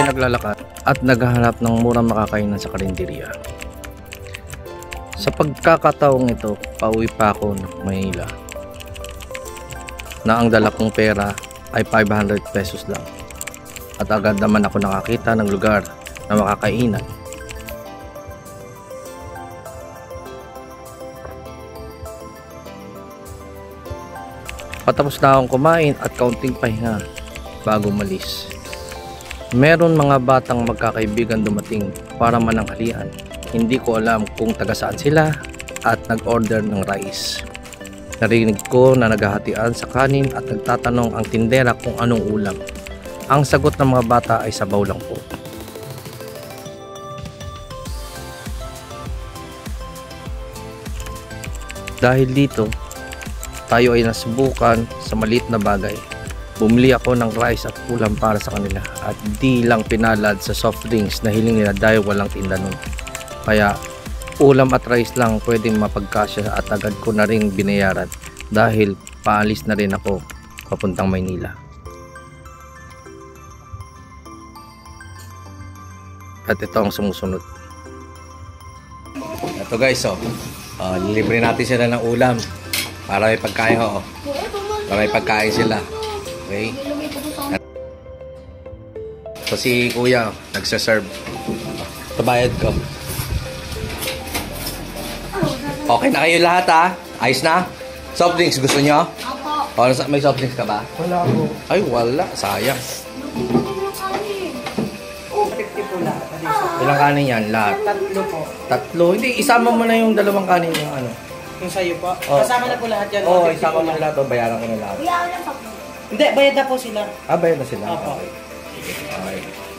ay naglalakad at naghahanap ng murang makakainan sa karinderya. Sa pagkakataong ito, pauwi pa ako ng Manila na ang dala kong pera ay 500 pesos lang. At agad naman ako nakakita ng lugar na makakainan. Patapos na akong kumain at kaunting pahinga bago malis. Meron mga batang magkakaibigan dumating para mananghalian. Hindi ko alam kung taga saan sila at nag-order ng rice. Narinig ko na naghahatian sa kanin at nagtatanong ang tindera kung anong ulam. Ang sagot ng mga bata ay sabaw lang po. Dahil dito, tayo ay nasubukan sa maliit na bagay. Bumili ako ng rice at ulam para sa kanila at di lang pinalad sa soft drinks na hiling nila dahil walang tinda nun. Kaya ulam at rice lang pwedeng mapagkasya at agad ko na rin binayaran dahil paalis na rin ako papuntang Maynila. At ito ang sumusunod. Ito guys, libre natin sila ng ulam para may pagkain ho. Para may pagkain sila. Okay? So si kuya nagsaserve. Ito bayad ko. Okay na kayo lahat ha? Ayos na? Soft drinks gusto nyo? Opo. May soft drinks ka ba? Wala po. Ay wala, sayang. Ilang kanin yan? Lahat? Tatlo po. Tatlo? Hindi, isama mo na yung dalawang kanin yung ano. Yung sa'yo po? Oh. Kasama na po lahat yan. Oo, isama mo na lahat o bayaran ko na lahat. Hindi, bayad na po sila. Ah, bayad na sila? Opo. Okay. Okay.